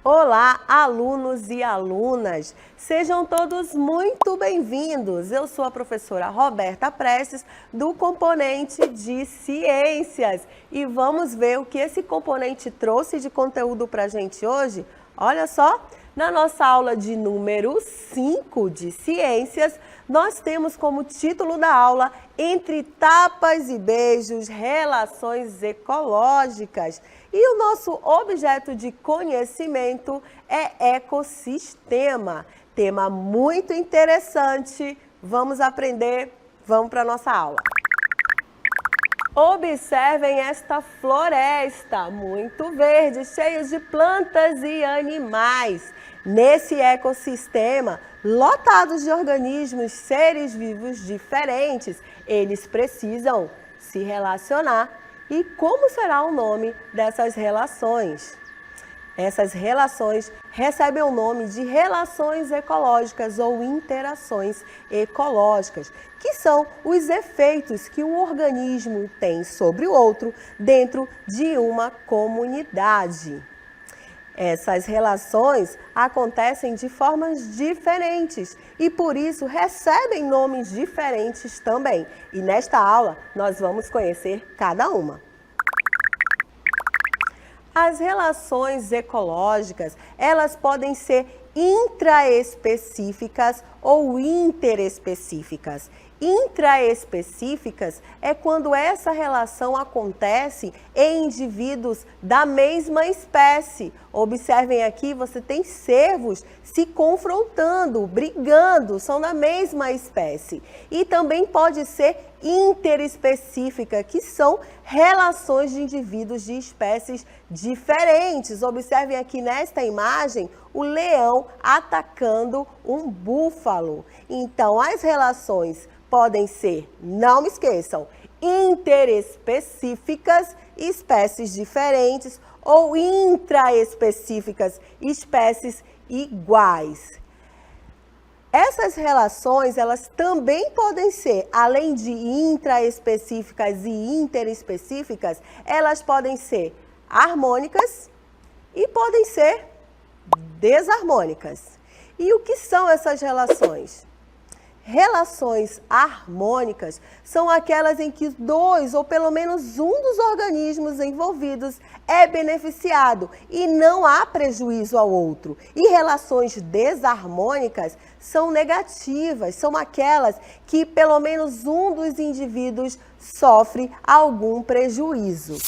Olá, alunos e alunas! Sejam todos muito bem-vindos! Eu sou a professora Roberta Prestes, do componente de Ciências. E vamos ver o que esse componente trouxe de conteúdo para a gente hoje? Olha só! Na nossa aula de número 5 de Ciências, nós temos como título da aula Entre Tapas e Beijos, Relações Ecológicas. E o nosso objeto de conhecimento é ecossistema. Tema muito interessante. Vamos aprender? Vamos para a nossa aula. Observem esta floresta muito verde, cheia de plantas e animais. Nesse ecossistema, lotados de organismos, seres vivos diferentes, eles precisam se relacionar. E como será o nome dessas relações? Essas relações recebem o nome de relações ecológicas ou interações ecológicas, que são os efeitos que um organismo tem sobre o outro dentro de uma comunidade. Essas relações acontecem de formas diferentes e, por isso, recebem nomes diferentes também. E nesta aula, nós vamos conhecer cada uma. As relações ecológicas, elas podem ser intraespecíficas ou interespecíficas. Intraespecíficas é quando essa relação acontece em indivíduos da mesma espécie. Observem aqui, você tem cervos se confrontando, brigando, são da mesma espécie. E também pode ser interespecífica, que são relações de indivíduos de espécies diferentes. Observem aqui nesta imagem o leão atacando um búfalo. Então, as relações podem ser, não me esqueçam, interespecíficas, espécies diferentes, ou intraespecíficas, espécies iguais. Essas relações, elas também podem ser, além de intraespecíficas e interespecíficas, elas podem ser harmônicas e podem ser desarmônicas. E o que são essas relações? Relações harmônicas são aquelas em que dois ou pelo menos um dos organismos envolvidos é beneficiado e não há prejuízo ao outro. E relações desarmônicas são negativas, são aquelas que pelo menos um dos indivíduos sofre algum prejuízo.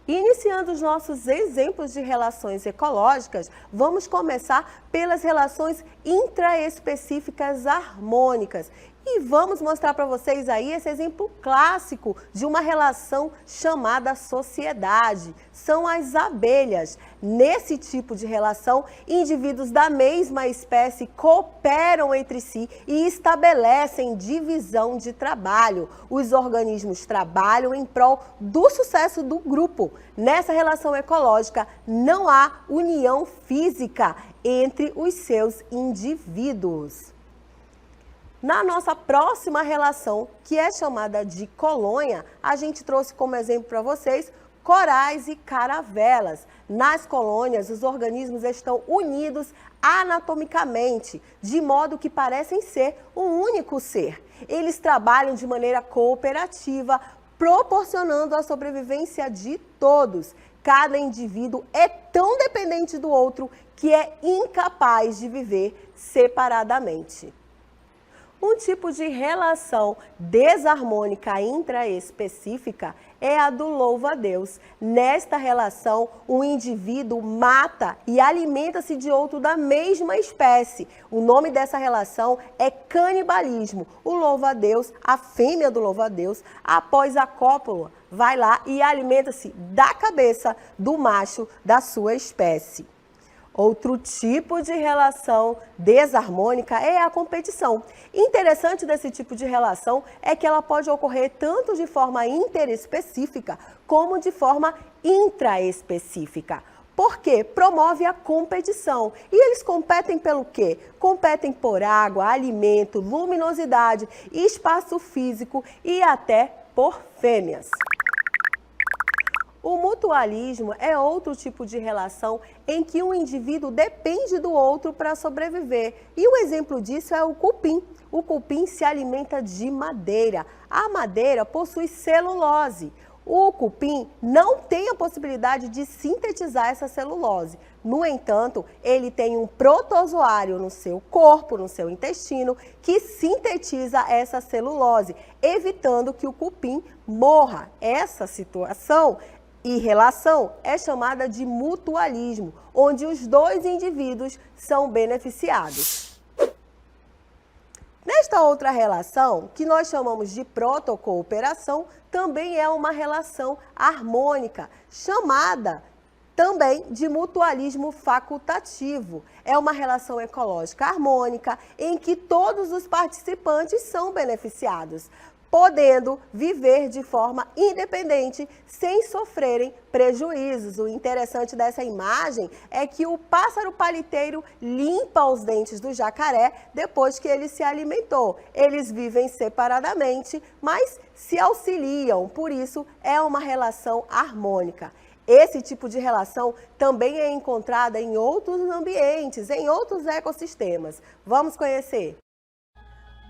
Iniciando os nossos exemplos de relações ecológicas, vamos começar pelas relações intraespecíficas harmônicas. E vamos mostrar para vocês aí esse exemplo clássico de uma relação chamada sociedade. São as abelhas. Nesse tipo de relação, indivíduos da mesma espécie cooperam entre si e estabelecem divisão de trabalho. Os organismos trabalham em prol do sucesso do grupo. Nessa relação ecológica, não há união física entre os seus indivíduos. Na nossa próxima relação, que é chamada de colônia, a gente trouxe como exemplo para vocês corais e caravelas. Nas colônias, os organismos estão unidos anatomicamente, de modo que parecem ser um único ser. Eles trabalham de maneira cooperativa, proporcionando a sobrevivência de todos. Cada indivíduo é tão dependente do outro que é incapaz de viver separadamente. Um tipo de relação desarmônica intraespecífica é a do louva-a-Deus. Nesta relação, o indivíduo mata e alimenta-se de outro da mesma espécie. O nome dessa relação é canibalismo. O louva-a-Deus, a fêmea do louva-a-Deus, após a cópula, vai lá e alimenta-se da cabeça do macho da sua espécie. Outro tipo de relação desarmônica é a competição. Interessante desse tipo de relação é que ela pode ocorrer tanto de forma interespecífica como de forma intraespecífica. Porque promove a competição. E eles competem pelo quê? Competem por água, alimento, luminosidade, espaço físico e até por fêmeas. O mutualismo é outro tipo de relação em que um indivíduo depende do outro para sobreviver. E um exemplo disso é o cupim. O cupim se alimenta de madeira. A madeira possui celulose. O cupim não tem a possibilidade de sintetizar essa celulose. No entanto, ele tem um protozoário no seu corpo, no seu intestino, que sintetiza essa celulose, evitando que o cupim morra. Essa situação e relação é chamada de mutualismo, onde os dois indivíduos são beneficiados. Nesta outra relação, que nós chamamos de protocooperação, também é uma relação harmônica, chamada também de mutualismo facultativo. É uma relação ecológica harmônica em que todos os participantes são beneficiados, podendo viver de forma independente, sem sofrerem prejuízos. O interessante dessa imagem é que o pássaro paliteiro limpa os dentes do jacaré depois que ele se alimentou. Eles vivem separadamente, mas se auxiliam, por isso é uma relação harmônica. Esse tipo de relação também é encontrada em outros ambientes, em outros ecossistemas. Vamos conhecer?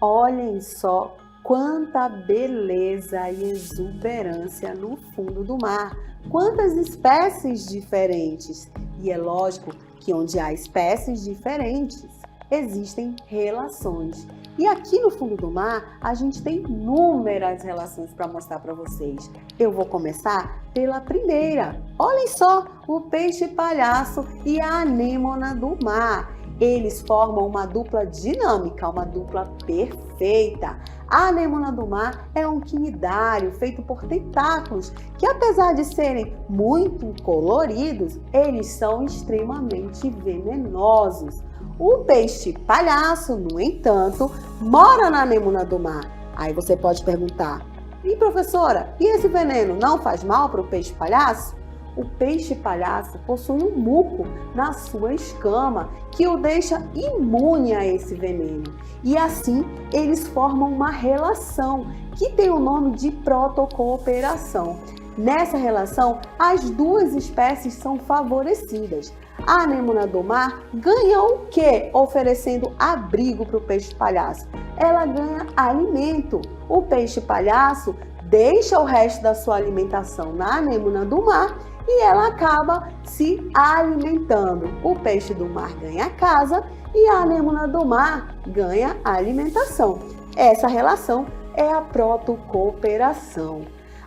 Olhem só quanta beleza e exuberância no fundo do mar. Quantas espécies diferentes. E é lógico que onde há espécies diferentes, existem relações. E aqui no fundo do mar, a gente tem inúmeras relações para mostrar para vocês. Eu vou começar pela primeira. Olhem só, o peixe-palhaço e a anêmona do mar. Eles formam uma dupla dinâmica, uma dupla perfeita. A anêmona do mar é um quinidário feito por tentáculos, que apesar de serem muito coloridos, eles são extremamente venenosos. O peixe-palhaço, no entanto, mora na anêmona do mar. Aí você pode perguntar, e professora, e esse veneno não faz mal para o peixe-palhaço? O peixe-palhaço possui um muco na sua escama que o deixa imune a esse veneno. E assim, eles formam uma relação que tem o nome de protocooperação. Nessa relação, as duas espécies são favorecidas. A anêmona do mar ganha o quê? Oferecendo abrigo para o peixe-palhaço. Ela ganha alimento. O peixe-palhaço deixa o resto da sua alimentação na anêmona do mar e ela acaba se alimentando. O peixe do mar ganha casa e a anêmona do mar ganha alimentação. Essa relação é a protocooperação.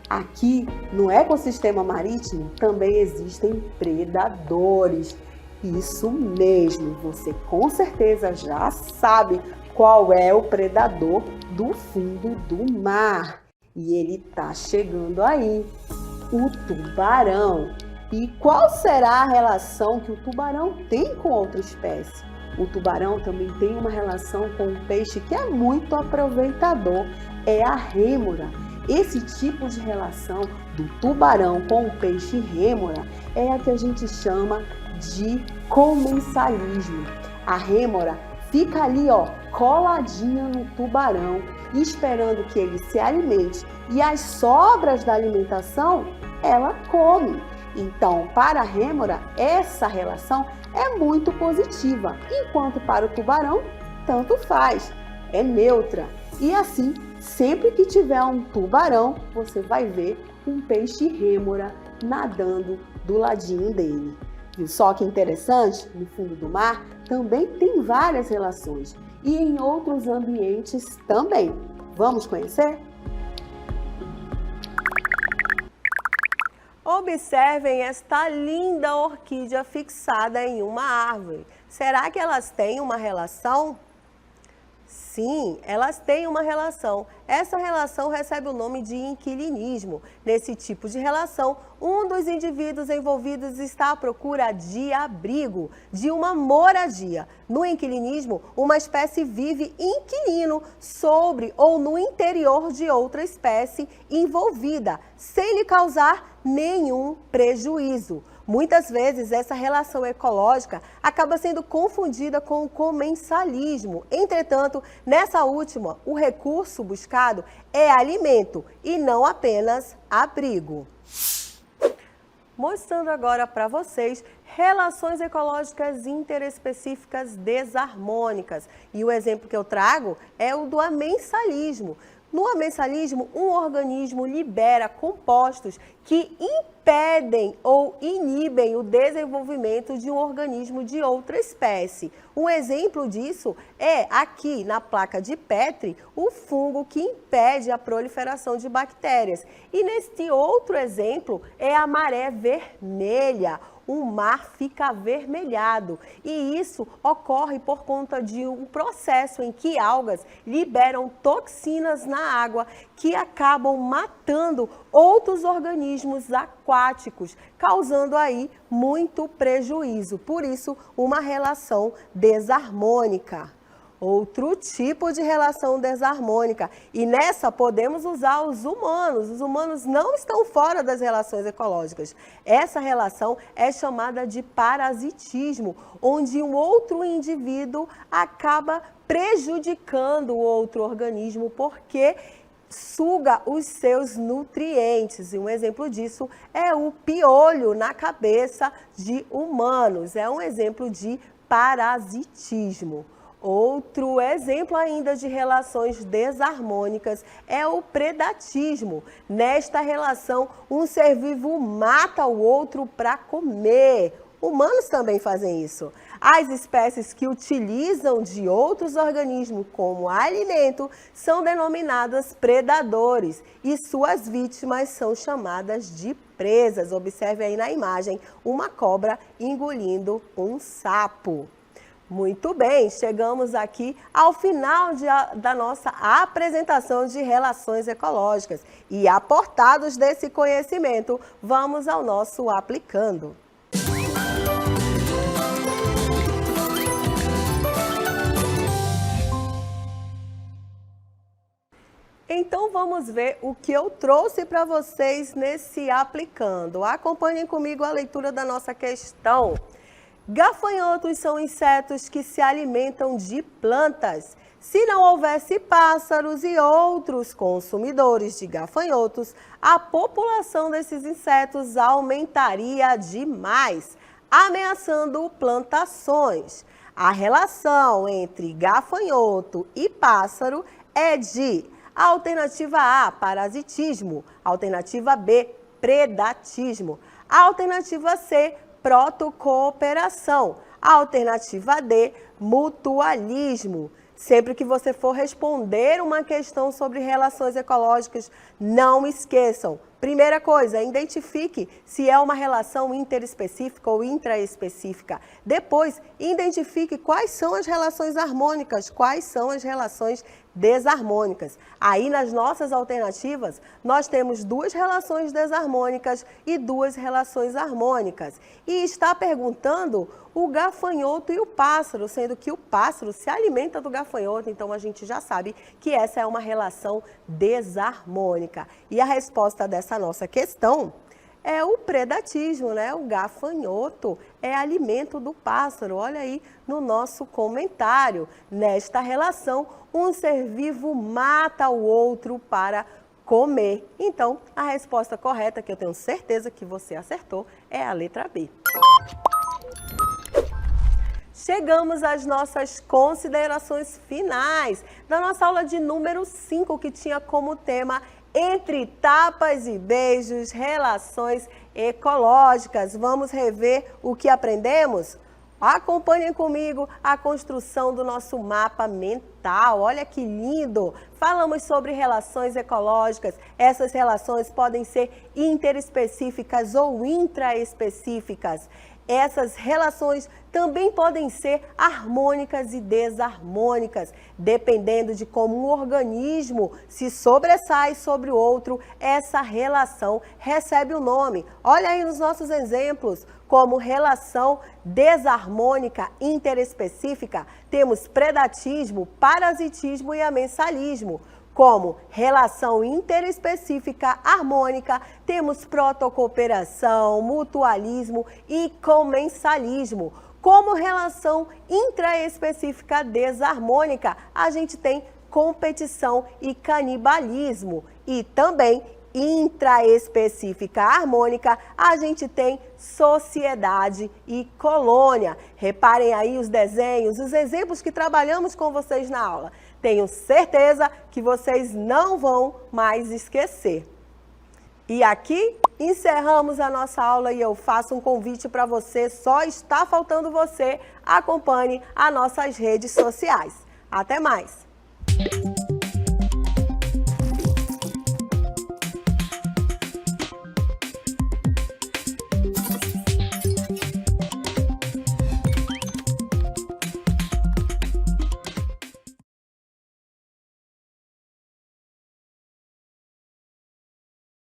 Aqui no ecossistema marítimo também existem predadores. Isso mesmo, você com certeza já sabe qual é o predador do fundo do mar. E ele está chegando aí, o tubarão. E qual será a relação que o tubarão tem com outra espécie? O tubarão também tem uma relação com um peixe que é muito aproveitador, é a rêmora. Esse tipo de relação do tubarão com o peixe rêmora é a que a gente chama de comensalismo. A rêmora fica ali, coladinha no tubarão, esperando que ele se alimente e as sobras da alimentação ela come. Então, para a rêmora, essa relação é muito positiva, enquanto para o tubarão, tanto faz, é neutra. E assim, sempre que tiver um tubarão, você vai ver um peixe rêmora nadando do ladinho dele. Viu só que interessante? No fundo do mar também tem várias relações e em outros ambientes também. Vamos conhecer? Observem esta linda orquídea fixada em uma árvore. Será que elas têm uma relação? Sim, elas têm uma relação. Essa relação recebe o nome de inquilinismo. Nesse tipo de relação, um dos indivíduos envolvidos está à procura de abrigo, de uma moradia. No inquilinismo, uma espécie vive inquilino sobre ou no interior de outra espécie envolvida, sem lhe causar nenhum prejuízo. Muitas vezes, essa relação ecológica acaba sendo confundida com o comensalismo. Entretanto, nessa última, o recurso buscado é alimento e não apenas abrigo. Mostrando agora para vocês relações ecológicas interespecíficas desarmônicas. E o exemplo que eu trago é o do amensalismo. No amensalismo, um organismo libera compostos que impedem ou inibem o desenvolvimento de um organismo de outra espécie. Um exemplo disso é aqui na placa de Petri, o fungo que impede a proliferação de bactérias. E neste outro exemplo é a maré vermelha. O mar fica avermelhado e isso ocorre por conta de um processo em que algas liberam toxinas na água que acabam matando outros organismos aquáticos, causando aí muito prejuízo. Por isso, uma relação desarmônica. Outro tipo de relação desarmônica. E nessa podemos usar os humanos. Os humanos não estão fora das relações ecológicas. Essa relação é chamada de parasitismo, onde um outro indivíduo acaba prejudicando o outro organismo porque suga os seus nutrientes. E um exemplo disso é o piolho na cabeça de humanos. É um exemplo de parasitismo. Outro exemplo ainda de relações desarmônicas é o predatismo. Nesta relação, um ser vivo mata o outro para comer. Humanos também fazem isso. As espécies que utilizam de outros organismos como alimento são denominadas predadores e suas vítimas são chamadas de presas. Observe aí na imagem uma cobra engolindo um sapo. Muito bem, chegamos aqui ao final da nossa apresentação de relações ecológicas. E aportados desse conhecimento, vamos ao nosso aplicando. Então vamos ver o que eu trouxe para vocês nesse aplicando. Acompanhem comigo a leitura da nossa questão. Gafanhotos são insetos que se alimentam de plantas. Se não houvesse pássaros e outros consumidores de gafanhotos, a população desses insetos aumentaria demais, ameaçando plantações. A relação entre gafanhoto e pássaro é de alternativa A, parasitismo, alternativa B, predatismo, alternativa C, protocooperação. A alternativa D, mutualismo. Sempre que você for responder uma questão sobre relações ecológicas, não esqueçam. Primeira coisa, identifique se é uma relação interespecífica ou intraespecífica. Depois, identifique quais são as relações harmônicas, quais são as relações desarmônicas. Aí nas nossas alternativas, nós temos duas relações desarmônicas e duas relações harmônicas. E está perguntando o gafanhoto e o pássaro, sendo que o pássaro se alimenta do gafanhoto, então a gente já sabe que essa é uma relação desarmônica. E a resposta dessa nossa questão é o predatismo, né? O gafanhoto é alimento do pássaro. Olha aí no nosso comentário. Nesta relação, um ser vivo mata o outro para comer. Então, a resposta correta, que eu tenho certeza que você acertou, é a letra B. Chegamos às nossas considerações finais da nossa aula de número 5, que tinha como tema Entre tapas e beijos, relações ecológicas. Vamos rever o que aprendemos? Acompanhem comigo a construção do nosso mapa mental. Olha que lindo! Falamos sobre relações ecológicas. Essas relações podem ser interespecíficas ou intraespecíficas. Essas relações também podem ser harmônicas e desarmônicas, dependendo de como um organismo se sobressai sobre o outro, essa relação recebe o nome. Olha aí nos nossos exemplos, como relação desarmônica interespecífica, temos predatismo, parasitismo e amensalismo. como relação interespecífica harmônica, temos protocooperação, mutualismo e comensalismo. Como relação intraespecífica desarmônica, a gente tem competição e canibalismo. E também intraespecífica harmônica, a gente tem sociedade e colônia. Reparem aí os desenhos, os exemplos que trabalhamos com vocês na aula. Tenho certeza que vocês não vão mais esquecer. E aqui encerramos a nossa aula e eu faço um convite para você, só está faltando você, acompanhe as nossas redes sociais. Até mais!